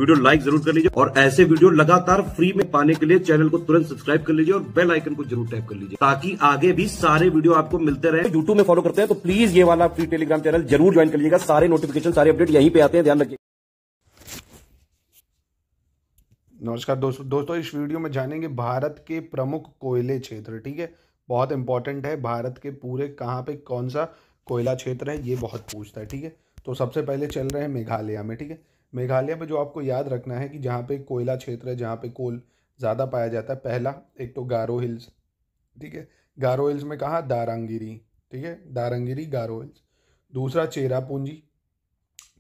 Video like जरूर कर लीजिए और ऐसे वीडियो लगातार फ्री में पाने के लिए चैनल को तुरंत सब्सक्राइब कर लीजिए और बेल आइकन को जरूर टैप कर लीजिए ताकि आगे भी सारे वीडियो आपको मिलते रहे। यूट्यूब में फॉलो करते हैं तो प्लीज ये वाला फ्री टेलीग्राम चैनल जरूर ज्वाइन कर लीजिएगा। सारे नोटिफिकेशन सारे अपडेट यहीं पे आते हैं, ध्यान रखिए। नमस्कार दोस्तों इस वीडियो में जानेंगे भारत के प्रमुख कोयले क्षेत्र। ठीक है, बहुत इंपॉर्टेंट है। भारत के पूरे कहाँ पे कौन सा कोयला क्षेत्र है ये बहुत पूछता है। ठीक है, तो सबसे पहले चल रहे हैं मेघालय में। ठीक है, मेघालय में जो आपको याद रखना है कि जहाँ पे कोयला क्षेत्र है, जहाँ पे कोल ज़्यादा पाया जाता है, पहला एक तो गारो हिल्स। ठीक है, गारो हिल्स में कहाँ, दारंगिरी। ठीक है, दारंगिरी गारो हिल्स। दूसरा चेरापूंजी।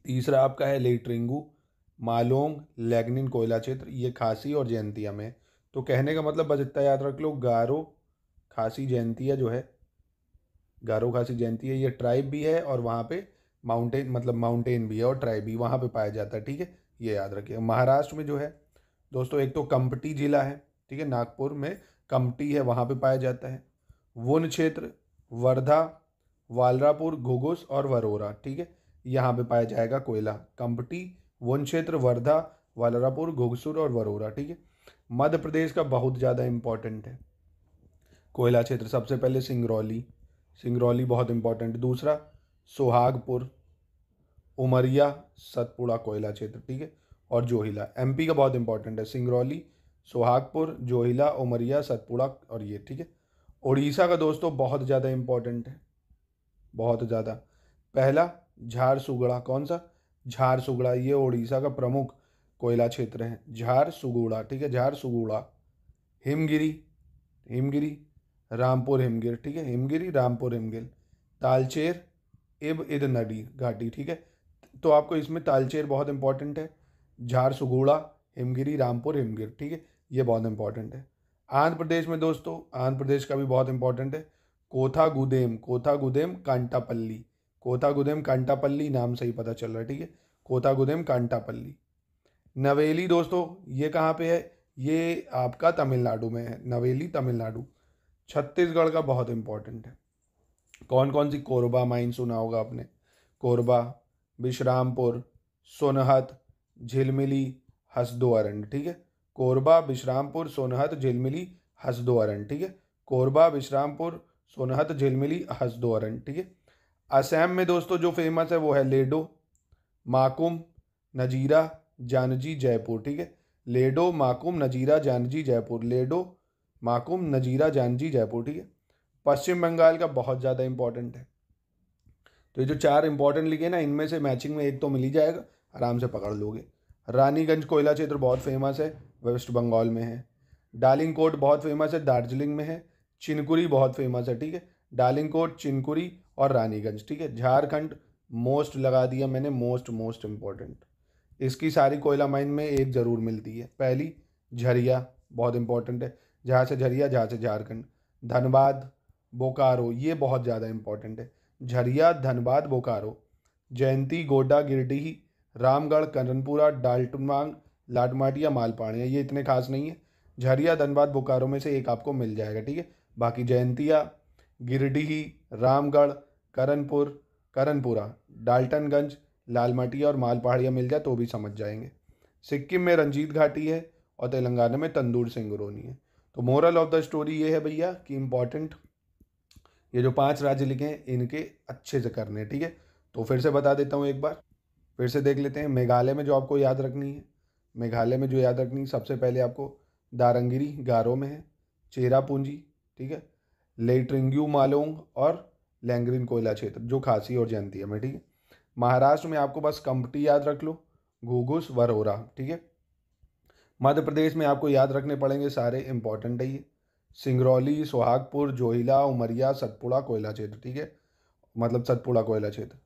तीसरा आपका है लेट्रिंगू, मालोंग, लैग्निन कोयला क्षेत्र, ये खासी और जयंतिया में। तो कहने का मतलब बस इतना याद रख लो, गारो खासी जयंतिया जो है, गारो खासी जयंतिया ये ट्राइब भी है और वहाँ पे माउंटेन भी है और ट्राइब भी वहाँ पे पाया जाता है। ठीक है, ये याद रखिए। महाराष्ट्र में जो है दोस्तों एक तो कम्पटी जिला है। ठीक है, नागपुर में कम्पटी है, वहाँ पे पाया जाता है। वन क्षेत्र वर्धा, वालरापुर, घुघुस और वरोरा। ठीक है, यहाँ पे पाया जाएगा कोयला। कम्पटी, वन क्षेत्र, वर्धा, वालरापुर, घुघसुर और वरोरा। ठीक है, मध्य प्रदेश का बहुत ज़्यादा इंपॉर्टेंट है कोयला क्षेत्र। सबसे पहले सिंगरौली, सिंगरौली बहुत इंपॉर्टेंट। दूसरा सोहागपुर, उमरिया, सतपुड़ा कोयला क्षेत्र। ठीक है, और जोहिला। एमपी का बहुत इंपॉर्टेंट है, सिंगरौली, सोहागपुर, जोहिला, उमरिया, सतपुड़ा और ये। ठीक है, उड़ीसा का दोस्तों बहुत ज़्यादा इंपॉर्टेंट है, बहुत ज़्यादा। पहला झारसुगुड़ा, कौन सा, झारसुगुड़ा, ये उड़ीसा का प्रमुख कोयला क्षेत्र है, झारसुगुड़ा। ठीक है, झारसुगुड़ा। हिमगिरी, हिमगिरी, रामपुर हिमगिर। ठीक है, हिमगिरी, रामपुर हिमगिर। तालचेर, इब इद नदी घाटी। ठीक है, तो आपको इसमें तालचेर बहुत इंपॉर्टेंट है, झारसुगुड़ा, हिमगिरी, रामपुर हिमगिर। ठीक है, ये बहुत इंपॉर्टेंट है। आंध्र प्रदेश में दोस्तों, आंध्र प्रदेश का भी बहुत इंपॉर्टेंट है, कोथागुदेम, कोथागुदेम कांटापल्ली, कोथागुदेम कांटापल्ली नाम से ही पता चल रहा है। ठीक है, कोथागुदेम कांटापल्ली। नवेली दोस्तों ये कहाँ पे है, ये आपका तमिलनाडु में है, नवेली तमिलनाडु। छत्तीसगढ़ का बहुत इंपॉर्टेंट है। कौन कौन सी, कोरबा माइन सुना होगा आपने, कोरबा, विश्रामपुर, सोनहत, झिलमिली, हसदोअरंड। ठीक है, कोरबा, विश्रामपुर, सोनहत, झिलमिली, हसदोअरंड। ठीक है, कोरबा, विश्रामपुर, सोनहत, झिलमिली, हसदोअरंड। ठीक है, असम में दोस्तों जो फेमस है वो है लेडो, माकुम, नजीरा, जानजी, जयपुर। ठीक है, लेडो, माकुम, नजीरा, जानजी, जयपुर, लेडो, माकुम, नजीरा, जानजी, जयपुर। ठीक है, पश्चिम बंगाल का बहुत ज़्यादा इंपॉर्टेंट है। तो ये जो चार इंपॉर्टेंट लिखे ना, इनमें से मैचिंग में एक तो मिल ही जाएगा, आराम से पकड़ लोगे। रानीगंज कोयला क्षेत्र बहुत फेमस है, वेस्ट बंगाल में है। डालिंगकोट बहुत फेमस है, दार्जिलिंग में है। चिनकुरी बहुत फेमस है। ठीक है, डालिंगकोट, चिनकुरी और रानीगंज। ठीक है, झारखंड मोस्ट लगा दिया मैंने, मोस्ट इंपॉर्टेंट। इसकी सारी कोयला माइन में एक ज़रूर मिलती है। पहली झरिया बहुत इंपॉर्टेंट है, जहाँ से झरिया, जहाँ से झारखंड। धनबाद, बोकारो, ये बहुत ज़्यादा इंपॉर्टेंट है, झरिया, धनबाद, बोकारो। जयंती, गोड्डा, गिरडीह, रामगढ़, करणपुरा, डाल्टनवांग, लाटमाटिया, मालपाड़िया, ये इतने खास नहीं है। झरिया, धनबाद, बोकारो में से एक आपको मिल जाएगा। ठीक है, बाकी जयंतिया, गिरडीह, रामगढ़, करणपुरा, डाल्टनगंज, लालमाटिया और मालपहाड़िया मिल जाए तो भी समझ जाएंगे। सिक्किम में रंजीत घाटी है और तेलंगाना में तंदूर सिंगरौनी है। तो मोरल ऑफ द स्टोरी ये है भैया कि इम्पॉर्टेंट ये जो 5 राज्य लिखे हैं इनके अच्छे से करने। ठीक है, तो फिर से बता देता हूँ, एक बार फिर से देख लेते हैं। मेघालय में जो आपको याद रखनी है, मेघालय में जो याद रखनी है, सबसे पहले आपको दारंगिरी गारो में है, चेरापूंजी, ठीक है, लेट्रिंग्यू मालोंग और लैंग्रिन कोयला क्षेत्र जो खासी और जयंतिया में। ठीक है, महाराष्ट्र में आपको बस कम्पटी याद रख लो, घुघुस, वरोरा। ठीक है, मध्य प्रदेश में आपको याद रखने पड़ेंगे, सारे इंपॉर्टेंट है ये, सिंगरौली, सोहागपुर, जोहिला, उमरिया, सतपुड़ा कोयला क्षेत्र। ठीक है, मतलब सतपुड़ा कोयला क्षेत्र।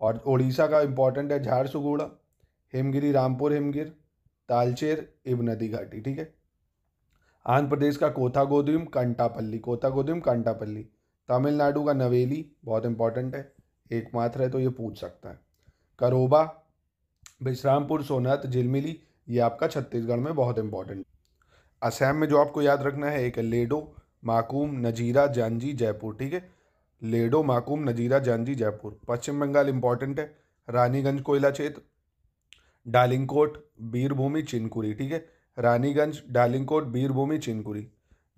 और उड़ीसा का इंपॉर्टेंट है झारसुगुड़ा, हिमगिरी, रामपुर हिमगिर, तालचेर, इब नदी घाटी। ठीक है, आंध्र प्रदेश का कोथागोदम, कंटापल्ली, कोथागोदम, कंटापल्ली। तमिलनाडु का नवेली बहुत इंपॉर्टेंट है, एकमात्र है तो ये पूछ सकता है। करोबा, विश्रामपुर, सोनहत, झिलमिली, ये आपका छत्तीसगढ़ में बहुत इंपॉर्टेंट। असम में जो आपको याद रखना है, एक है लेडो, माकुम, नजीरा, जानजी, जयपुर। ठीक है, लेडो, माकुम, नजीरा, जानजी, जयपुर। पश्चिम बंगाल इंपॉर्टेंट है, रानीगंज कोयला क्षेत्र, डालिंगकोट, बीरभूमि, चिनकुरी, ठीक है। रानीगंज, डालिंगकोट, बीरभूमि, चिनकुरी।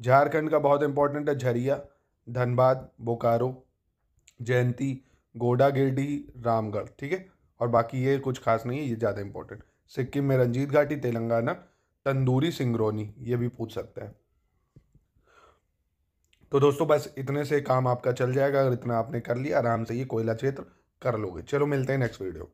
झारखंड का बहुत इंपॉर्टेंट है झरिया, धनबाद, बोकारो, जयंती, गोडा, गिरडीह, रामगढ़, ठीक है। और बाकी ये कुछ खास नहीं है, ये ज़्यादा इंपॉर्टेंट। सिक्किम में रंजीत घाटी, तेलंगाना तंदूरी सिंगरौनी, ये भी पूछ सकता है। तो दोस्तों बस इतने से काम आपका चल जाएगा, अगर इतना आपने कर लिया आराम से ये कोयला क्षेत्र कर लोगे। चलो मिलते हैं नेक्स्ट वीडियो।